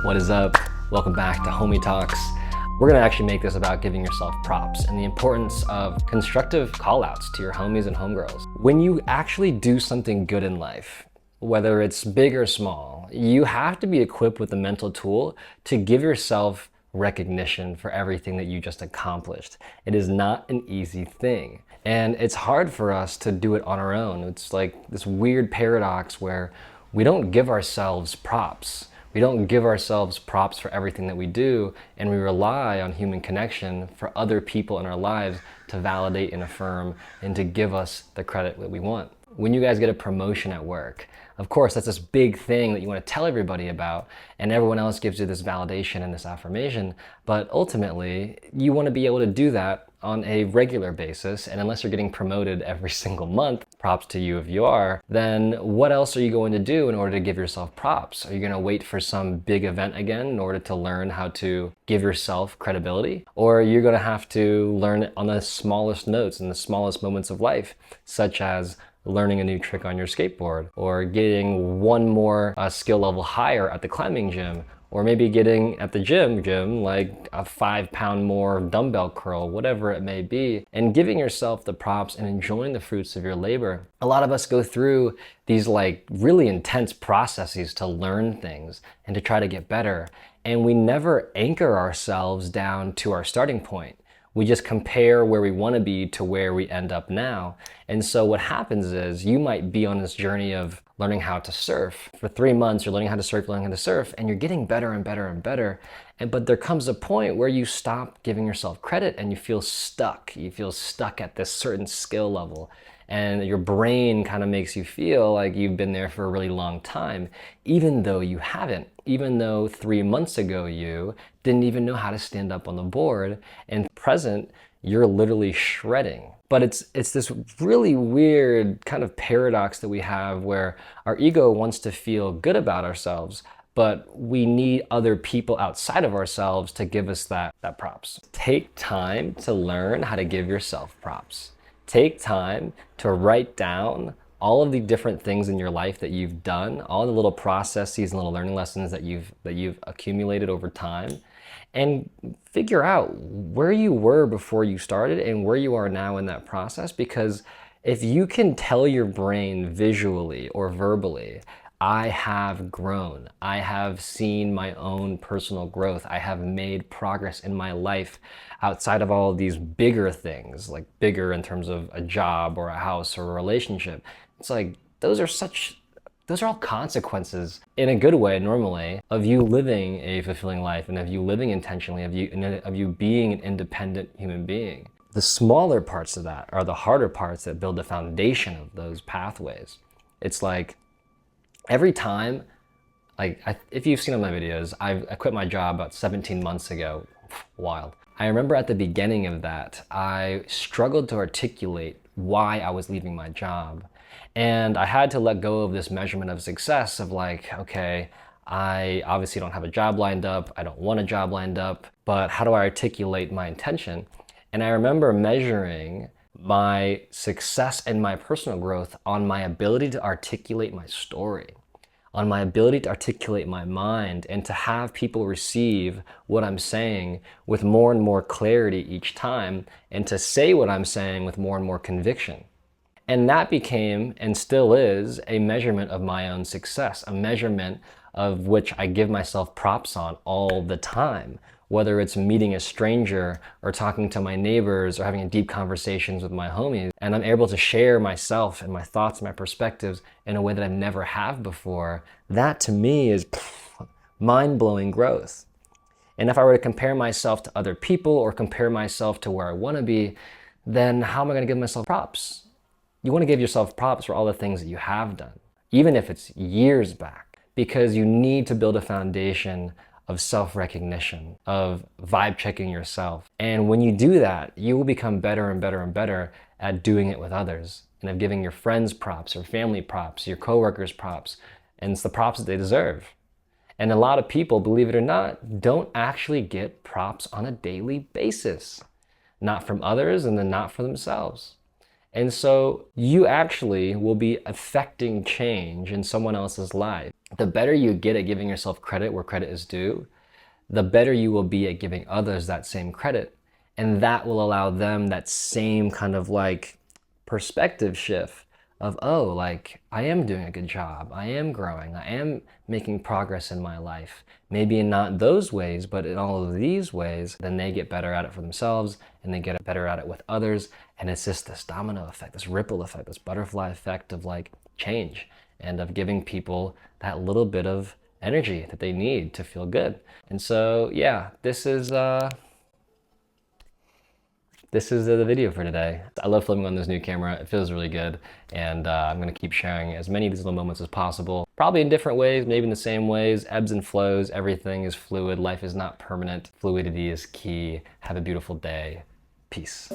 What is up? Welcome back to Homie Talks. We're gonna actually make this about giving yourself props and the importance of constructive call-outs to your homies and homegirls. When you actually do something good in life, whether it's big or small, you have to be equipped with the mental tool to give yourself recognition for everything that you just accomplished. It is not an easy thing. And it's hard for us to do it on our own. It's like this weird paradox where we don't give ourselves props. We don't give ourselves props for everything that we do, and we rely on human connection for other people in our lives to validate and affirm and to give us the credit that we want. When you guys get a promotion at work, of course, that's this big thing that you want to tell everybody about, and everyone else gives you this validation and this affirmation, but ultimately, you want to be able to do that on a regular basis, and unless you're getting promoted every single month, props to you if you are, then what else are you going to do in order to give yourself props? Are you going to wait for some big event again in order to learn how to give yourself credibility? Or are you going to have to learn it on the smallest notes and the smallest moments of life, such as learning a new trick on your skateboard, or getting one more skill level higher at the climbing gym, or maybe getting at the gym like a 5-pound more dumbbell curl, whatever it may be, and giving yourself the props and enjoying the fruits of your labor. A lot of us go through these like really intense processes to learn things and to try to get better, and we never anchor ourselves down to our starting point. We just compare where we want to be to where we end up now. And so what happens is you might be on this journey of learning how to surf. For 3 months, you're learning how to surf, and you're getting better and better and better. But there comes a point where you stop giving yourself credit and you feel stuck. You feel stuck at this certain skill level. And your brain kind of makes you feel like you've been there for a really long time, even though you haven't. Even though 3 months ago you didn't even know how to stand up on the board, and present, you're literally shredding. But it's this really weird kind of paradox that we have where our ego wants to feel good about ourselves, but we need other people outside of ourselves to give us that props. Take time to learn how to give yourself props. Take time to write down all of the different things in your life that you've done, all the little processes and little learning lessons that you've accumulated over time, and figure out where you were before you started and where you are now in that process. Because if you can tell your brain visually or verbally, I have grown, I have seen my own personal growth, I have made progress in my life outside of all of these bigger things, like bigger in terms of a job or a house or a relationship. It's like, those are all consequences in a good way normally of you living a fulfilling life and of you living intentionally, of you being an independent human being. The smaller parts of that are the harder parts that build the foundation of those pathways. It's like, every time, if you've seen on my videos, I quit my job about 17 months ago. Wild. I remember at the beginning of that, I struggled to articulate why I was leaving my job. And I had to let go of this measurement of success of like, okay, I obviously don't have a job lined up. I don't want a job lined up, but how do I articulate my intention? And I remember measuring my success and my personal growth on my ability to articulate my story, on my ability to articulate my mind and to have people receive what I'm saying with more and more clarity each time, and to say what I'm saying with more and more conviction. And that became, and still is, a measurement of my own success, a measurement of which I give myself props on all the time. Whether it's meeting a stranger or talking to my neighbors or having deep conversations with my homies, and I'm able to share myself and my thoughts and my perspectives in a way that I never have before, that to me is mind-blowing growth. And if I were to compare myself to other people or compare myself to where I want to be, then how am I going to give myself props? You want to give yourself props for all the things that you have done, even if it's years back, because you need to build a foundation of self-recognition, of vibe checking yourself. And when you do that, you will become better and better and better at doing it with others, and of giving your friends props, your family props, your coworkers props, and it's the props that they deserve. And a lot of people, believe it or not, don't actually get props on a daily basis, not from others and then not for themselves. And so you actually will be affecting change in someone else's life. The better you get at giving yourself credit where credit is due, the better you will be at giving others that same credit. And that will allow them that same kind of like perspective shift of, oh, like I am doing a good job. I am growing. I am making progress in my life. Maybe in not those ways, but in all of these ways, then they get better at it for themselves and they get better at it with others. And it's just this domino effect, this ripple effect, this butterfly effect of like change and of giving people that little bit of energy that they need to feel good. And so, yeah, this is the video for today. I love filming on this new camera. It feels really good. And I'm gonna keep sharing as many of these little moments as possible. Probably in different ways, maybe in the same ways, ebbs and flows. Everything is fluid. Life is not permanent. Fluidity is key. Have a beautiful day. Peace.